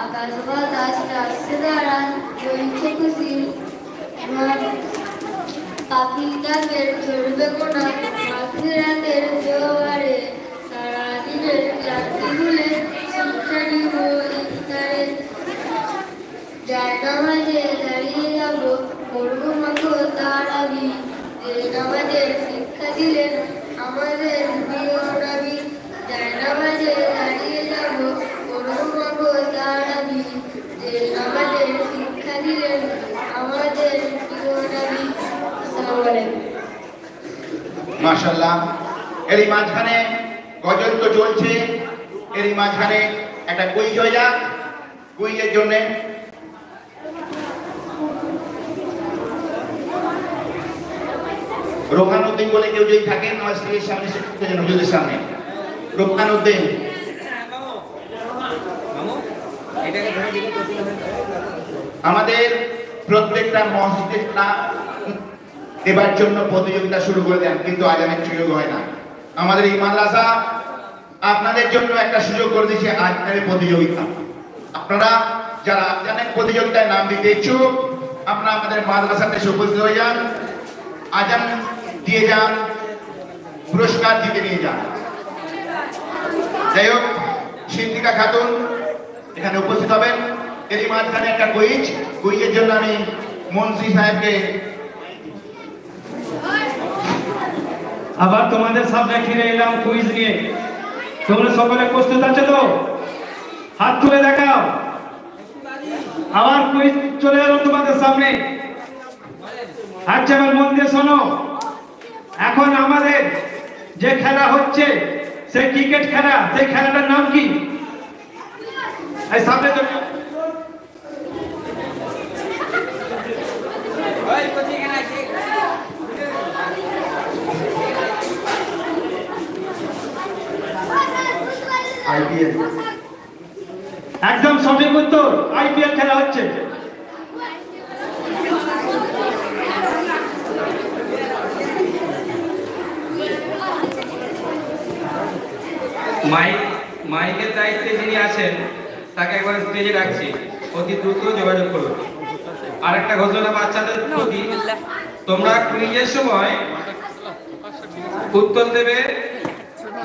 আকাশ বাতাস রাস্তে দাঁড়ান বইছে খুশি পাখি ডাকের চড়বে কোনা পাখি রাতের জোয়ারে সারাদিনের ক্লান্তি ভুলে শিক্ষা নিব ইফতারে জায়নামাজে দাঁড়িয়ে যাব করবো মাখো তারাবি যে নামাজের শিক্ষা দিলেন আমাদের প্রিয় নবী জায়নামাজে দাঁড়িয়ে যাব করবো মাখো তারাবি যে নামাজের শিক্ষা দিলেন আমাদের প্রিয় নবী। আসসালামু আলাইকুম। মাশাআল্লাহ। এরই মাঝখানে গজল তো চলছে, এরই মাঝখানে একটা কুইজ হয়ে যাক। কুইজের জন্য রোহানুদ্দিন বলে কেউ যদি থাকেন আমার স্ত্রীর সামনে নজরুলের সামনে রোহানুদ্দিন। আমাদের প্রত্যেকটা মসজিদে দেবার জন্য প্রতিযোগিতা শুরু করে দেন, কিন্তু আজানের সুযোগ হয় না। আমাদের এই মাদ্রাসা আপনাদের জন্য একটা সুযোগ করে দিয়েছে আজানের প্রতিযোগিতা। আপনারা যারা আজানের প্রতিযোগিতায় নাম দিতে ইচ্ছুক আপনারা আমাদের মাদ্রাসাতে এসে উপস্থিত হয়ে যান, আজান দিয়ে যান, পুরস্কার জিতে নিয়ে যান। যাই হোক, সিদ্দিকা খাতুন এখানে উপস্থিত হবেন। এরই মাঝখানে একটা কুইজের জন্য আমি মন্ত্রী সাহেবকে আবার তোমাদের সামনে ফিরে এলাম কুইজ নিয়ে। তোমরা সকলে প্রস্তুত আছো তো? হাত তুলে দেখাও। আবার কুইজ চলে এলো তোমাদের সামনে। আচ্ছা, এবার মন দিয়ে শোনো। এখন আমাদের যে খেলা হচ্ছে সেই ক্রিকেট খেলা, সেই খেলাটার নাম কি? এই সামনে চলে আইপিএল। একদম সঠিক উত্তর, আইপিএল খেলা হচ্ছে। মাইকের দায়িত্বে যিনি আছেন তাকে একবার স্টেজে ডাকছি, অতি দ্রুত যোগাযোগ করুন। আর একটা ঘোষণা বাচ্চাদের প্রতি, তোমরা কুইজের সময় উত্তর দেবে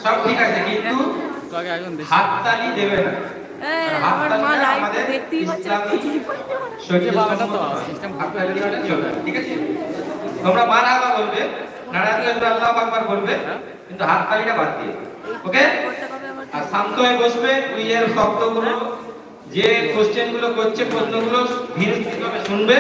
সব ঠিক আছে, কিন্তু হাততালি দেবে না। তোমরা মারহাবা বলবে, নারায়ণগঞ্জ আল্লাহু আকবার বলবে, কিন্তু হাততালিটা বাদ দিয়ে। ওকে? আর শান্ত হয়ে বসবে। কুইজের শব্দগুলো, যে কোশ্চেন গুলো করছে, প্রশ্নগুলো ধীরে ধীরে শুনবে।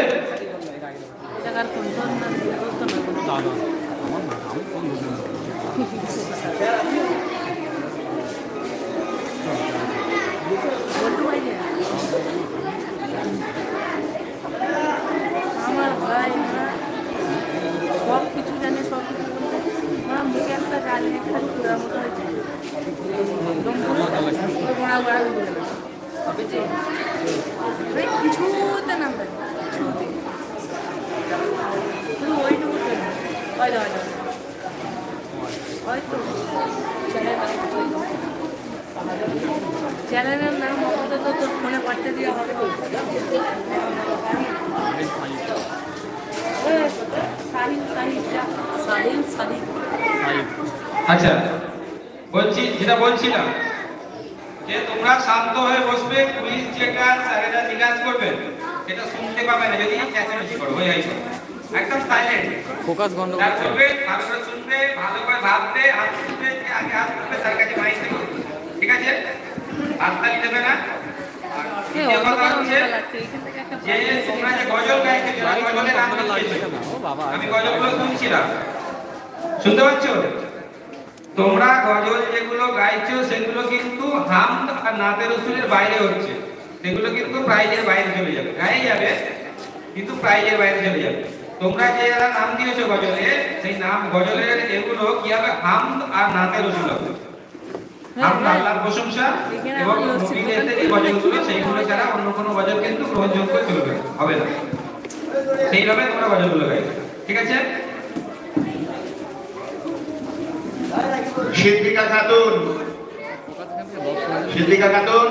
আমার ভাই সব কিছু জানে, সব কিছু বলতে আমার মুখে একটা গালি একটা ঘোরার মতো হয়েছে। কিছুতে নাম দেয়, কিছুতে শুধু ওইটুকু হয়তো চ্যানেলের নাম অত তো তোর ফোনে পাঠতে দেওয়া হবে। আচ্ছা, যেটা বলছিলাম যে তোমরা শান্ত হয়ে বসবে। কুইজ যেটা স্যারেরা জিজ্ঞাসা করবেন সেটা শুনতে পাবে না যদি চেঁচামেচি করো। একদম সাইলেন্ট, ফোকাস গন্ডগোল করবে, ভালো করে শুনবে, ভালো করে ভাববে, হাত তুলবে, আগে হাত তুলবে, তার কাছে মাইক দেবে। ঠিক আছে? হাততালি দেবে না। দ্বিতীয় কথা হচ্ছে যে তোমরা যে গজল গাইছো, গজলের নাম লিখেছো, আমি গজলগুলো শুনছিলাম, শুনতে পাচ্ছ? তোমরা গজল যেগুলো গাইছো সেগুলো কিন্তু হামদ আর নাতে রসুলের বাইরে হচ্ছে, সেগুলো কিন্তু প্রাইজের বাইরে চলে যাবে। গায়ে যাবে কিন্তু প্রাইজের বাইরে চলে যাবে। তোমরা যে যারা নাম দিয়েছো গজলে, সেই নাম গজলের এগুলো কি হবে? হামদ আর নাতে রসুল হবে। হামদ আল্লাহর প্রশংসা এবং নবীদের যে গজলগুলো সেইগুলো ছাড়া অন্য কোনো গজল কিন্তু গ্রহণযোগ্য চলবে হবে না। সেইভাবে তোমরা গজলগুলো গাইবে। ঠিক আছে? সিদ্দিকা খাতুন